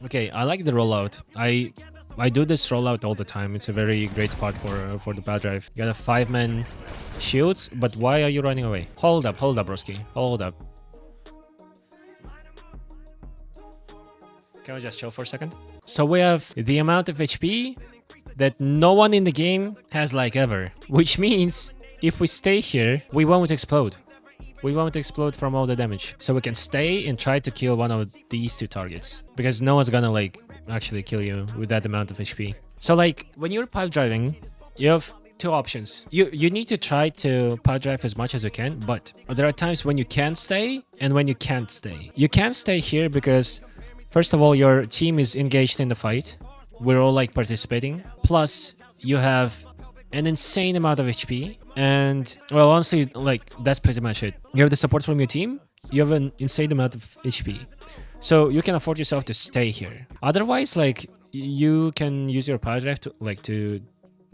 Okay, I like the rollout. I do this rollout all the time. It's a very great spot for the pad drive. You got a 5-man shields, but why are you running away? Hold up, broski. Hold up. Can we just chill for a second? So we have the amount of HP that no one in the game has like ever. Which means if we stay here, we won't explode. We won't explode from all the damage. So we can stay and try to kill one of these two targets. Because no one's gonna like actually kill you with that amount of HP. So like when you're pipe driving, you have two options. You need to try to pipe drive as much as you can, but there are times when you can stay and when you can't stay. You can't stay here because first of all, your team is engaged in the fight. We're all like participating. Plus, you have an insane amount of HP. And well, honestly, like that's pretty much it. You have the support from your team. You have an insane amount of HP. So you can afford yourself to stay here. Otherwise, like you can use your power drive to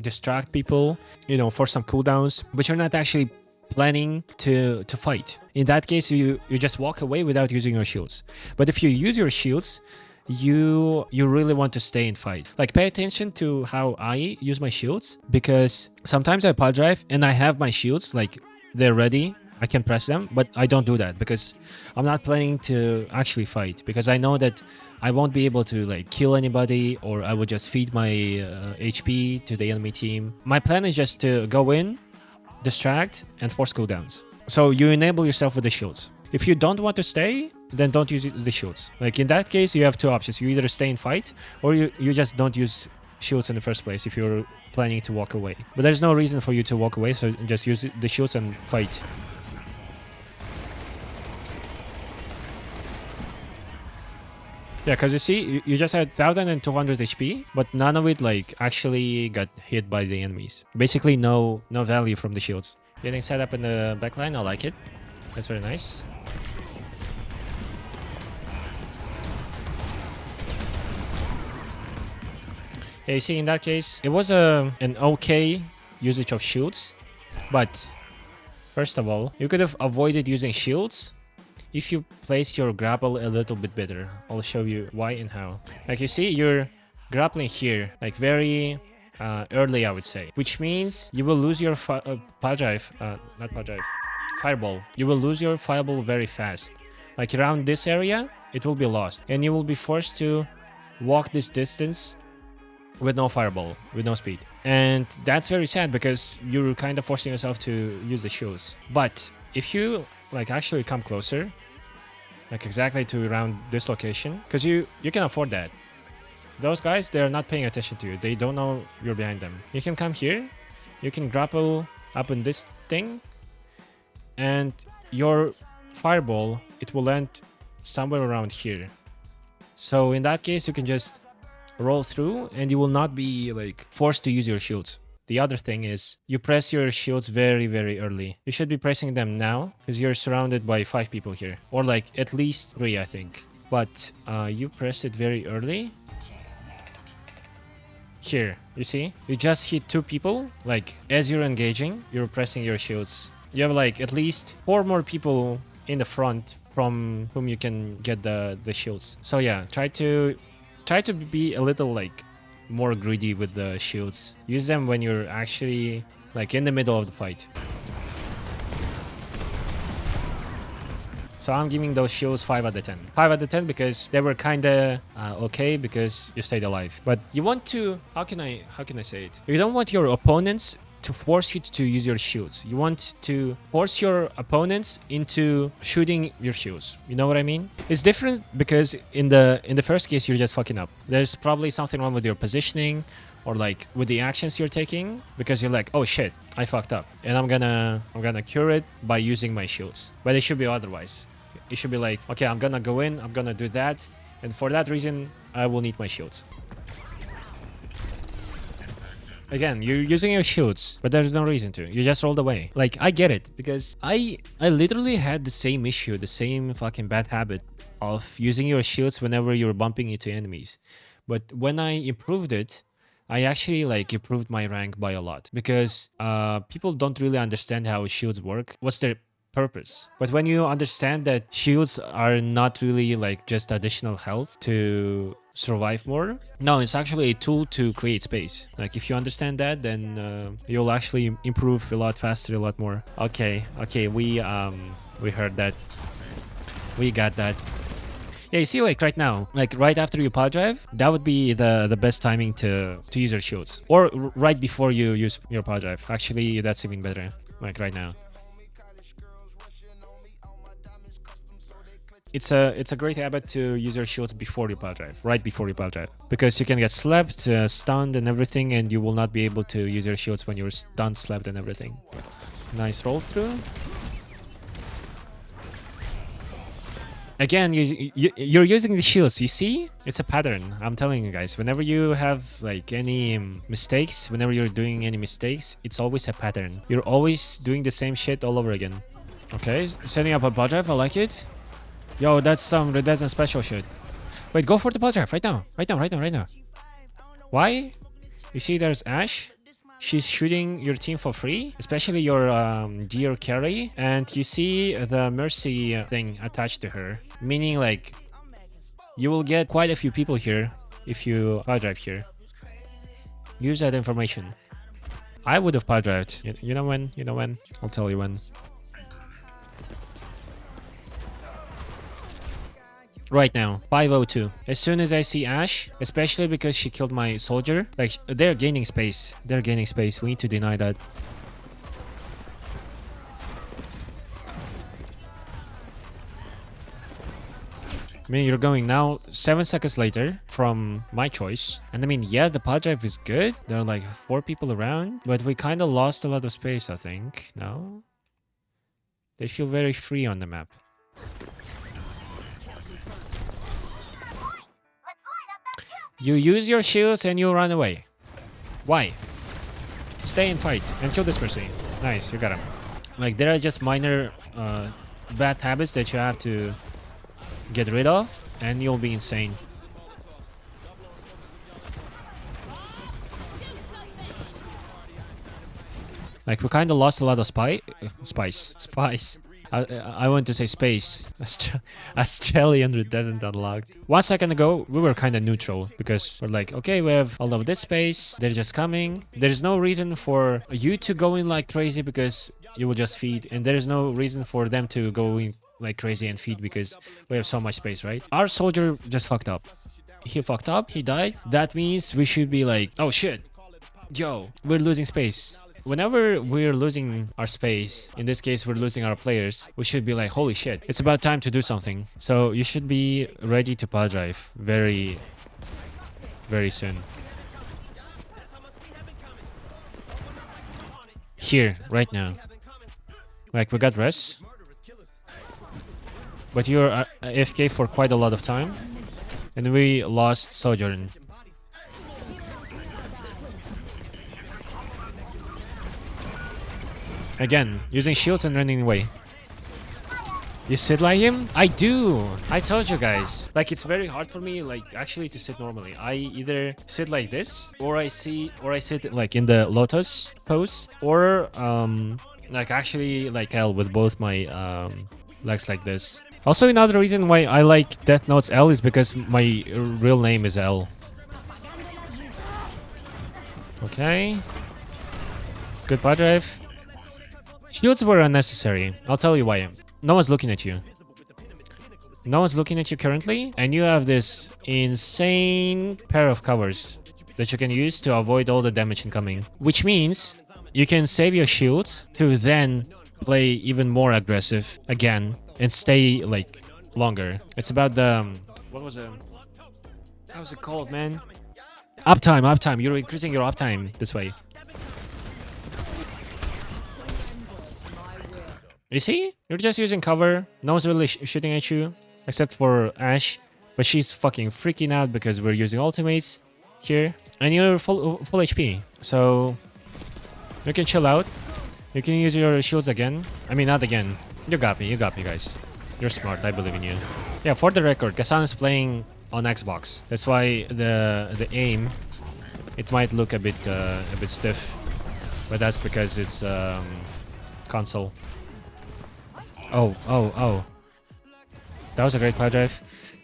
distract people, you know, for some cooldowns, but you're not actually planning to fight. In that case, you just walk away without using your shields. But if you use your shields, you really want to stay and fight. Like pay attention to how I use my shields, because sometimes I power drive and I have my shields like they're ready. I can press them, but I don't do that because I'm not planning to actually fight, because I know that I won't be able to like kill anybody, or I would just feed my HP to the enemy team. My plan is just to go in, distract, and force cooldowns. So you enable yourself with the shields. If you don't want to stay, then don't use the shields. Like in that case, you have two options. You either stay and fight, or you just don't use shields in the first place if you're planning to walk away. But there's no reason for you to walk away, so just use the shields and fight. Yeah, because you see, you just had 1200 HP, but none of it like actually got hit by the enemies. Basically, no value from the shields. Getting set up in the backline, I like it. That's very nice. Yeah, you see, in that case, it was an okay usage of shields, but first of all, you could have avoided using shields if you place your grapple a little bit better. I'll show you why and how. Like you see, you're grappling here, like very early, I would say, which means you will lose your fireball. You will lose your fireball very fast. Like around this area, it will be lost, and you will be forced to walk this distance with no fireball, with no speed. And that's very sad because you're kind of forcing yourself to use the shields. But if you like actually come closer, like exactly to around this location, because you can afford that. Those guys, they're not paying attention to you. They don't know you're behind them. You can come here, you can grapple up in this thing, and your fireball, it will land somewhere around here. So in that case, you can just roll through and you will not be like forced to use your shields. The other thing is you press your shields very, very early. You should be pressing them now because you're surrounded by 5 people here, or like at least 3, I think. But you press it very early. Here, you see? You just hit 2 people. Like as you're engaging, you're pressing your shields. You have like at least 4 more people in the front from whom you can get the shields. So yeah, try to be a little like more greedy with the shields. Use them when you're actually like in the middle of the fight. So I'm giving those shields 5 out of 10. 5 out of 10 because they were kinda okay because you stayed alive. But you want to, how can I say it? You don't want your opponents to force you to use your shields. You want to force your opponents into shooting your shields. You know what I mean? It's different because in the first case you're just fucking up. There's probably something wrong with your positioning or like with the actions you're taking, because you're like, oh shit, I fucked up, and I'm gonna cure it by using my shields. But it should be otherwise. It should be like, okay, I'm gonna go in, I'm gonna do that, and for that reason I will need my shields. Again, you're using your shields, but there's no reason to. You just rolled away. Like, I get it, because I literally had the same issue, the same fucking bad habit of using your shields whenever you're bumping into enemies. But when I improved it, I actually like improved my rank by a lot, because people don't really understand how shields work. What's their purpose. But when you understand that shields are not really like just additional health to survive more, no, it's actually a tool to create space. Like if you understand that, then you'll actually improve a lot faster, a lot more. Okay, we heard that. We got that. Yeah, you see, like right now, like right after you power drive, that would be the best timing to use your shields, or right before you use your power drive. Actually, that's even better. Like right now. It's a great habit to use your shields before you power drive, right before you power drive, because you can get slapped, stunned, and everything, and you will not be able to use your shields when you're stunned, slapped, and everything. Nice roll through. Again, you're using the shields, you see? It's a pattern, I'm telling you guys. Whenever you have like any mistakes, whenever you're doing any mistakes, it's always a pattern. You're always doing the same shit all over again. Okay, setting up a power drive, I like it. Yo, that's some redundant special shit. Wait, go for the power drive right now. Right now. Why? You see there's Ashe. She's shooting your team for free, especially your deer carry, and you see the mercy thing attached to her, meaning like you will get quite a few people here if you power drive here. Use that information. I would have power drived. You know when? I'll tell you when. Right now, 502. As soon as I see Ashe, especially because she killed my soldier, like they're gaining space. We need to deny that. I mean, you're going now 7 seconds later from my choice. And I mean, yeah, the power drive is good. There are like 4 people around, but we kind of lost a lot of space, I think. No? They feel very free on the map. You use your shields and you run away. Why? Stay and fight and kill this person. Nice, you got him. Like, there are just minor bad habits that you have to get rid of, and you'll be insane. Like, we kind of lost a lot of spice. I want to say space. Australian redundant unlocked. 1 second ago, we were kind of neutral because we're like, okay, we have all of this space. They're just coming. There's no reason for you to go in like crazy because you will just feed. And there's no reason for them to go in like crazy and feed because we have so much space, right? Our soldier just fucked up. He fucked up. He died. That means we should be like, oh shit. Yo, we're losing space. Whenever we're losing our space, in this case we're losing our players, we should be like, holy shit, it's about time to do something. So you should be ready to power drive very, very soon. Here, right now. Like, we got res, but you're AFK for quite a lot of time, and we lost Sojourn. Again, using shields and running away. You sit like him? I do! I told you guys. Like, it's very hard for me, like, actually to sit normally. I either sit like this, or I sit like in the lotus pose, or like actually like L with both my legs like this. Also, another reason why I like Death Note's L is because my real name is L. Okay. Good power drive. Shields were unnecessary. I'll tell you why. No one's looking at you. No one's looking at you currently, and you have this insane pair of covers that you can use to avoid all the damage incoming. Which means you can save your shields to then play even more aggressive again and stay like longer. It's about the what was it? How's it called, man? Uptime. You're increasing your uptime this way. You see? You're just using cover. No one's really shooting at you, except for Ashe. But she's fucking freaking out because we're using ultimates here. And you're full HP. So you can chill out. You can use your shields again. I mean, not again. You got me, guys. You're smart, I believe in you. Yeah, for the record, Kasan is playing on Xbox. That's why the aim, it might look a bit stiff. But that's because it's console. Oh. That was a great pile drive.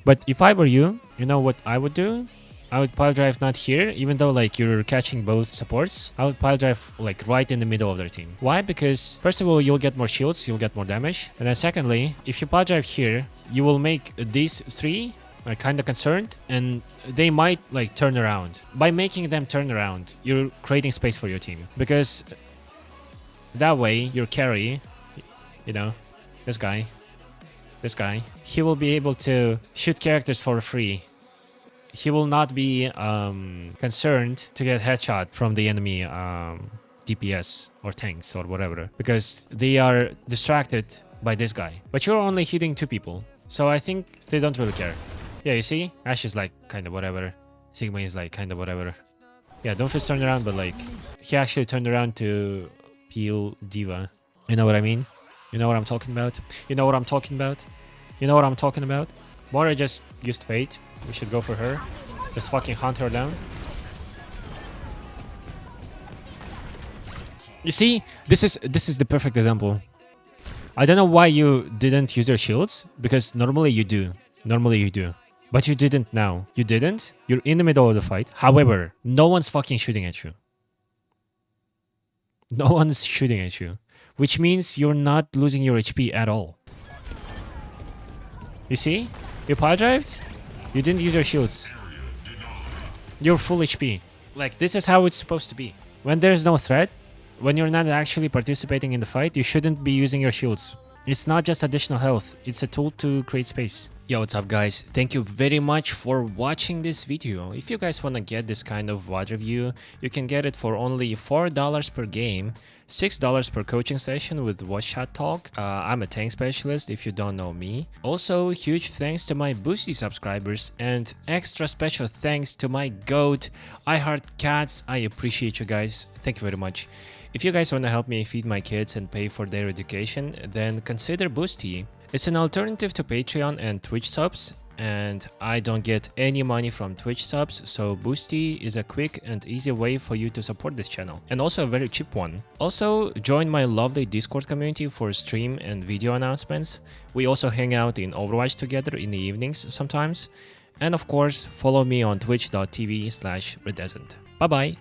But if I were you, you know what I would do? I would pile drive not here, even though like you're catching both supports. I would pile drive like right in the middle of their team. Why? Because first of all, you'll get more shields, you'll get more damage. And then secondly, if you pile drive here, you will make these three like kind of concerned, and they might like turn around. By making them turn around, you're creating space for your team. Because that way, your carry, you know, this guy, he will be able to shoot characters for free. He will not be concerned to get headshot from the enemy DPS or tanks or whatever, because they are distracted by this guy. But you're only hitting 2 people, so I think they don't really care. Yeah, you see? Ash is like kind of whatever. Sigma is like kind of whatever. Yeah, Doomfist turned around, but like he actually turned around to peel Diva. You know what I mean? You know what I'm talking about? You know what I'm talking about? You know what I'm talking about? Moira just used Fate. We should go for her. Just fucking hunt her down. You see? This is the perfect example. I don't know why you didn't use your shields, because normally you do. Normally you do. But you didn't now. You didn't? You're in the middle of the fight. However, no one's fucking shooting at you. No one's shooting at you. Which means you're not losing your HP at all. You see? You pile drived? You didn't use your shields. You're full HP. Like, this is how it's supposed to be. When there's no threat, when you're not actually participating in the fight, you shouldn't be using your shields. It's not just additional health, it's a tool to create space. Yo, what's up guys? Thank you very much for watching this video. If you guys want to get this kind of VOD review, you can get it for only $4 per game, $6 per coaching session with Watch Chat Talk. I'm a tank specialist if you don't know me. Also, huge thanks to my Boosty subscribers, and extra special thanks to my GOAT, I Heart Cats. I appreciate you guys. Thank you very much. If you guys want to help me feed my kids and pay for their education, then consider Boosty. It's an alternative to Patreon and Twitch subs, and I don't get any money from Twitch subs, so Boosty is a quick and easy way for you to support this channel, and also a very cheap one. Also, join my lovely Discord community for stream and video announcements. We also hang out in Overwatch together in the evenings sometimes. And of course, follow me on twitch.tv/redescent. Bye bye!